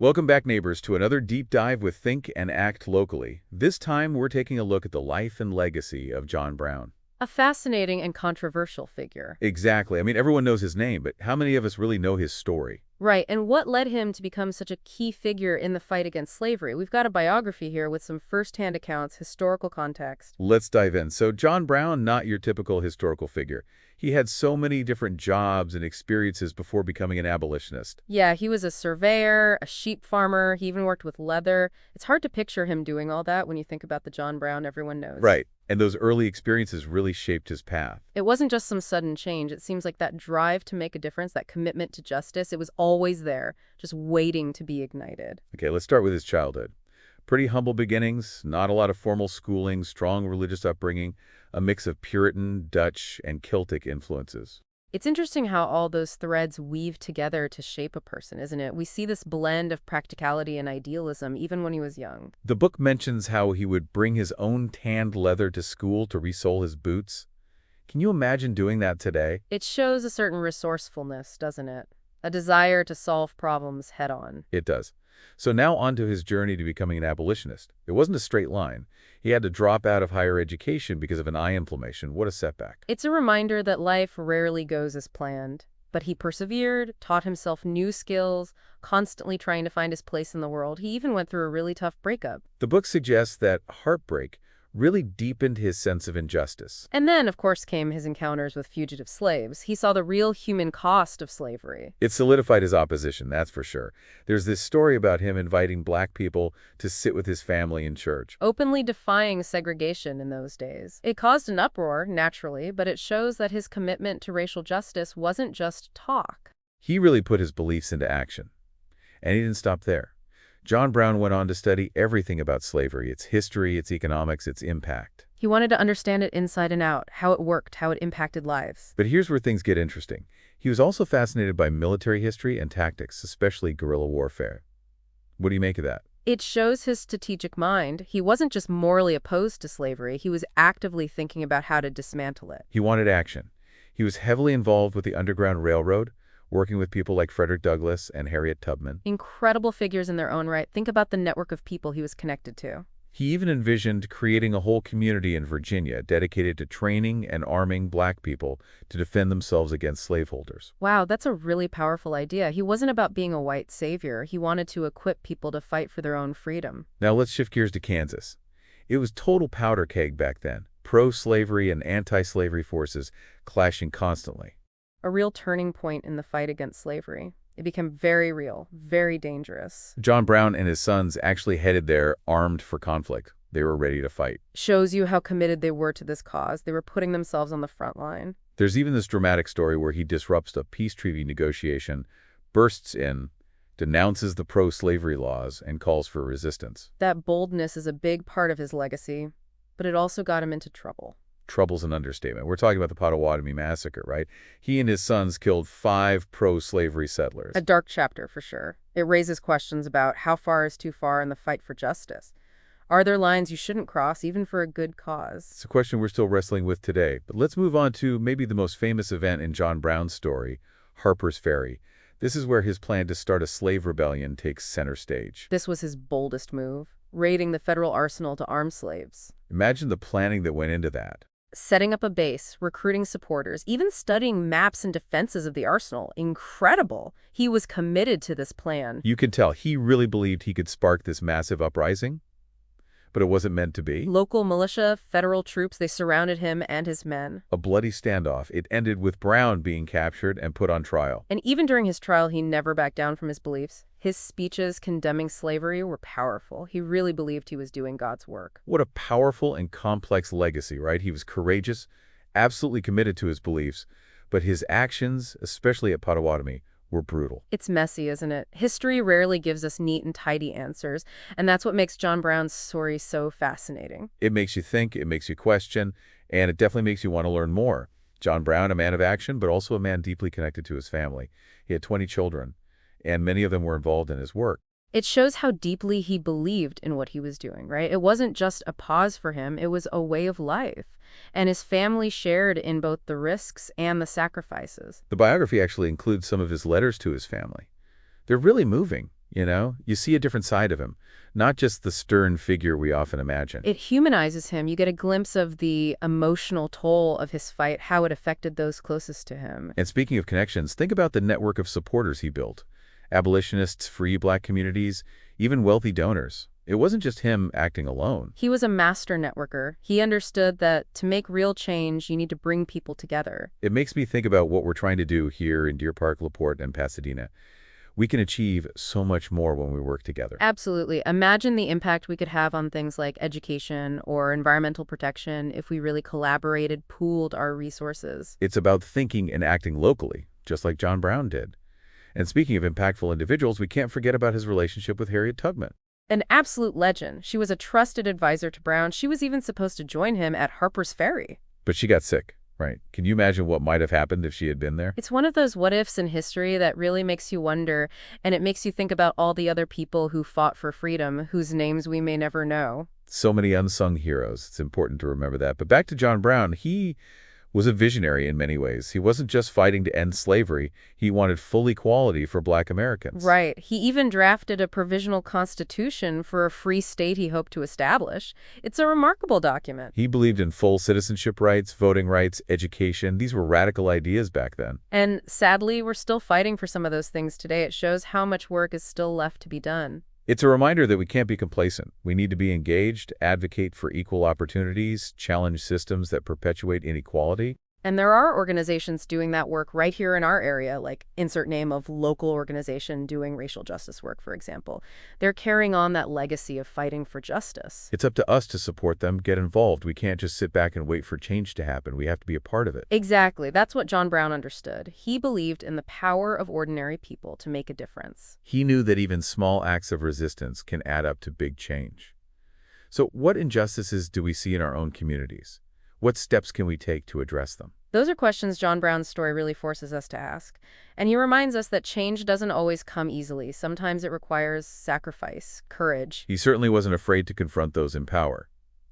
Welcome back, neighbors, to another deep dive with Think and Act Locally. This time, we're taking a look at the life and legacy of John Brown. A fascinating and controversial figure. Exactly. I mean, everyone knows his name, but how many of us really know his story? Right, and what led him to become such a key figure in the fight against slavery? We've got a biography here with some first-hand accounts, historical context. Let's dive in. So, John Brown, not your typical historical figure. He had so many different jobs and experiences before becoming an abolitionist. Yeah, he was a surveyor, a sheep farmer, he even worked with leather. It's hard to picture him doing all that when you think about the John Brown everyone knows. Right. And those early experiences really shaped his path. It wasn't just some sudden change. It seems like that drive to make a difference, that commitment to justice, it was always there, just waiting to be ignited. Okay, let's start with his childhood. Pretty humble beginnings, not a lot of formal schooling, strong religious upbringing, a mix of Puritan, Dutch, and Celtic influences. It's interesting how all those threads weave together to shape a person, isn't it? We see this blend of practicality and idealism even when he was young. The book mentions how he would bring his own tanned leather to school to resole his boots. Can you imagine doing that today? It shows a certain resourcefulness, doesn't it? A desire to solve problems head on. It does. So now on to his journey to becoming an abolitionist. It wasn't a straight line. He had to drop out of higher education because of an eye inflammation. What a setback. It's a reminder that life rarely goes as planned. But he persevered, taught himself new skills, constantly trying to find his place in the world. He even went through a really tough breakup. The book suggests that heartbreak really deepened his sense of injustice. And then, of course, came his encounters with fugitive slaves. He saw the real human cost of slavery. It solidified his opposition, that's for sure. There's this story about him inviting black people to sit with his family in church. Openly defying segregation in those days. It caused an uproar, naturally, but it shows that his commitment to racial justice wasn't just talk. He really put his beliefs into action. And he didn't stop there. John Brown went on to study everything about slavery, its history, its economics, its impact. He wanted to understand it inside and out, how it worked, how it impacted lives. But here's where things get interesting. He was also fascinated by military history and tactics, especially guerrilla warfare. What do you make of that? It shows his strategic mind. He wasn't just morally opposed to slavery, he was actively thinking about how to dismantle it. He wanted action. He was heavily involved with the Underground Railroad, working with people like Frederick Douglass and Harriet Tubman. Incredible figures in their own right. Think about the network of people he was connected to. He even envisioned creating a whole community in Virginia dedicated to training and arming black people to defend themselves against slaveholders. Wow, that's a really powerful idea. He wasn't about being a white savior. He wanted to equip people to fight for their own freedom. Now let's shift gears to Kansas. It was total powder keg back then, pro-slavery and anti-slavery forces clashing constantly. A real turning point in the fight against slavery. It became very real, very dangerous. John Brown and his sons actually headed there armed for conflict. They were ready to fight. Shows you how committed they were to this cause. They were putting themselves on the front line. There's even this dramatic story where he disrupts a peace treaty negotiation, bursts in, denounces the pro-slavery laws, and calls for resistance. That boldness is a big part of his legacy, but it also got him into trouble. Trouble's an understatement. We're talking about the Potawatomi Massacre, right? He and his sons killed 5 pro-slavery settlers. A dark chapter, for sure. It raises questions about how far is too far in the fight for justice. Are there lines you shouldn't cross, even for a good cause? It's a question we're still wrestling with today. But let's move on to maybe the most famous event in John Brown's story, Harper's Ferry. This is where his plan to start a slave rebellion takes center stage. This was his boldest move, raiding the federal arsenal to arm slaves. Imagine the planning that went into that. Setting up a base, recruiting supporters, even studying maps and defenses of the arsenal. Incredible. He was committed to this plan. You can tell he really believed he could spark this massive uprising, but it wasn't meant to be. Local militia, federal troops, they surrounded him and his men. A bloody standoff. It ended with Brown being captured and put on trial. And even during his trial, he never backed down from his beliefs. His speeches condemning slavery were powerful. He really believed he was doing God's work. What a powerful and complex legacy, right? He was courageous, absolutely committed to his beliefs, but his actions, especially at Potawatomi, were brutal. It's messy, isn't it? History rarely gives us neat and tidy answers, and that's what makes John Brown's story so fascinating. It makes you think, it makes you question, and it definitely makes you want to learn more. John Brown, a man of action, but also a man deeply connected to his family. He had 20 children, and many of them were involved in his work. It shows how deeply he believed in what he was doing, right? It wasn't just a pause for him, it was a way of life. And his family shared in both the risks and the sacrifices. The biography actually includes some of his letters to his family. They're really moving. You know, you see a different side of him, not just the stern figure we often imagine. It humanizes him. You get a glimpse of the emotional toll of his fight, how it affected those closest to him. And speaking of connections, think about the network of supporters he built. Abolitionists, free black communities, even wealthy donors. It wasn't just him acting alone. He was a master networker. He understood that to make real change, you need to bring people together. It makes me think about what we're trying to do here in Deer Park, LaPorte, and Pasadena. We can achieve so much more when we work together. Absolutely. Imagine the impact we could have on things like education or environmental protection if we really collaborated, pooled our resources. It's about thinking and acting locally, just like John Brown did. And speaking of impactful individuals, we can't forget about his relationship with Harriet Tubman. An absolute legend. She was a trusted advisor to Brown. She was even supposed to join him at Harper's Ferry. But she got sick, right? Can you imagine what might have happened if she had been there? It's one of those what-ifs in history that really makes you wonder, and it makes you think about all the other people who fought for freedom, whose names we may never know. So many unsung heroes. It's important to remember that. But back to John Brown, he was a visionary in many ways. He wasn't just fighting to end slavery. He wanted full equality for black Americans. Right. He even drafted a provisional constitution for a free state he hoped to establish. It's a remarkable document. He believed in full citizenship rights, voting rights, education. These were radical ideas back then. And sadly, we're still fighting for some of those things today. It shows how much work is still left to be done. It's a reminder that we can't be complacent. We need to be engaged, advocate for equal opportunities, challenge systems that perpetuate inequality. And there are organizations doing that work right here in our area, like insert name of local organization doing racial justice work, for example. They're carrying on that legacy of fighting for justice. It's up to us to support them, get involved. We can't just sit back and wait for change to happen. We have to be a part of it. Exactly. That's what John Brown understood. He believed in the power of ordinary people to make a difference. He knew that even small acts of resistance can add up to big change. So what injustices do we see in our own communities? What steps can we take to address them? Those are questions John Brown's story really forces us to ask. And he reminds us that change doesn't always come easily. Sometimes it requires sacrifice, courage. He certainly wasn't afraid to confront those in power.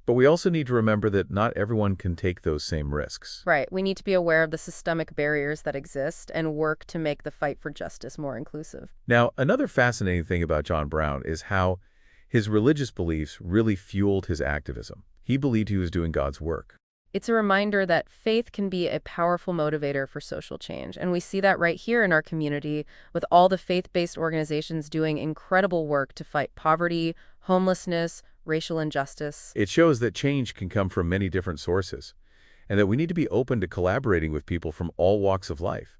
But we also need to remember that not everyone can take those same risks. Right. We need to be aware of the systemic barriers that exist and work to make the fight for justice more inclusive. Now, another fascinating thing about John Brown is how his religious beliefs really fueled his activism. He believed he was doing God's work. It's a reminder that faith can be a powerful motivator for social change. And we see that right here in our community with all the faith-based organizations doing incredible work to fight poverty, homelessness, racial injustice. It shows that change can come from many different sources, and that we need to be open to collaborating with people from all walks of life,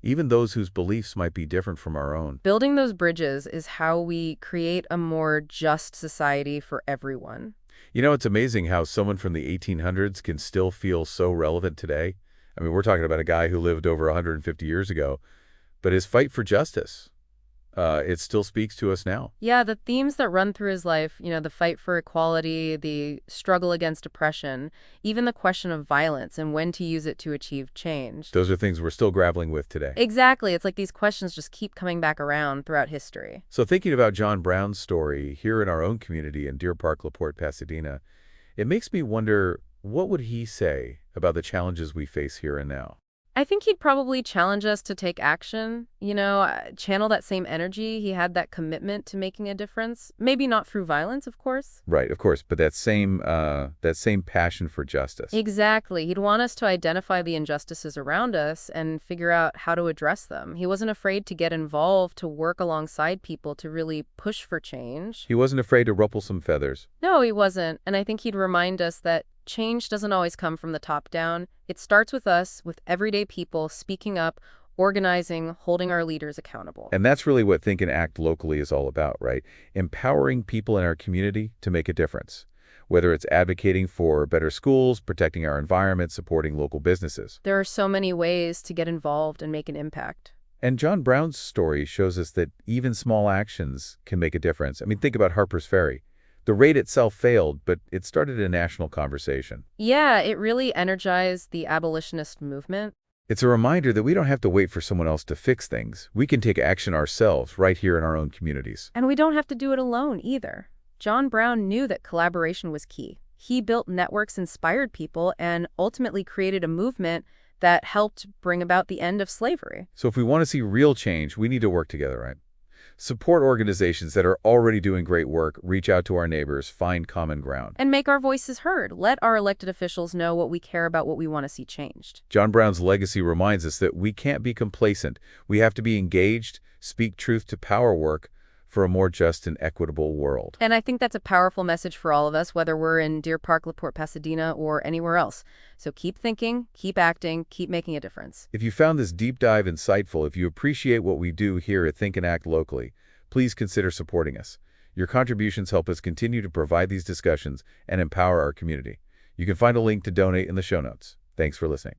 even those whose beliefs might be different from our own. Building those bridges is how we create a more just society for everyone. You know, it's amazing how someone from the 1800s can still feel so relevant today. I mean, we're talking about a guy who lived over 150 years ago, but his fight for justice, it still speaks to us now. Yeah, the themes that run through his life, the fight for equality, the struggle against oppression, even the question of violence and when to use it to achieve change. Those are things we're still grappling with today. Exactly. It's like these questions just keep coming back around throughout history. So thinking about John Brown's story here in our own community in Deer Park, LaPorte, Pasadena, it makes me wonder, what would he say about the challenges we face here and now? I think he'd probably challenge us to take action, channel that same energy. He had that commitment to making a difference. Maybe not through violence, of course. Right, of course, but that same passion for justice. Exactly. He'd want us to identify the injustices around us and figure out how to address them. He wasn't afraid to get involved, to work alongside people, to really push for change. He wasn't afraid to ruffle some feathers. No, he wasn't. And I think he'd remind us that change doesn't always come from the top down. It starts with us, with everyday people speaking up, organizing, holding our leaders accountable. And that's really what Think and Act Locally is all about, right? Empowering people in our community to make a difference, whether it's advocating for better schools, protecting our environment, supporting local businesses. There are so many ways to get involved and make an impact. And John Brown's story shows us that even small actions can make a difference. I mean, think about Harper's Ferry. The raid itself failed, but it started a national conversation. Yeah, it really energized the abolitionist movement. It's a reminder that we don't have to wait for someone else to fix things. We can take action ourselves right here in our own communities. And we don't have to do it alone either. John Brown knew that collaboration was key. He built networks, inspired people, and ultimately created a movement that helped bring about the end of slavery. So if we want to see real change, we need to work together, right? Support organizations that are already doing great work, reach out to our neighbors, find common ground. And make our voices heard. Let our elected officials know what we care about, what we want to see changed. John Brown's legacy reminds us that we can't be complacent. We have to be engaged, speak truth to power, work for a more just and equitable world. And I think that's a powerful message for all of us, whether we're in Deer Park, LaPorte, Pasadena, or anywhere else. So keep thinking, keep acting, keep making a difference. If you found this deep dive insightful, if you appreciate what we do here at Think and Act Locally, please consider supporting us. Your contributions help us continue to provide these discussions and empower our community. You can find a link to donate in the show notes. Thanks for listening.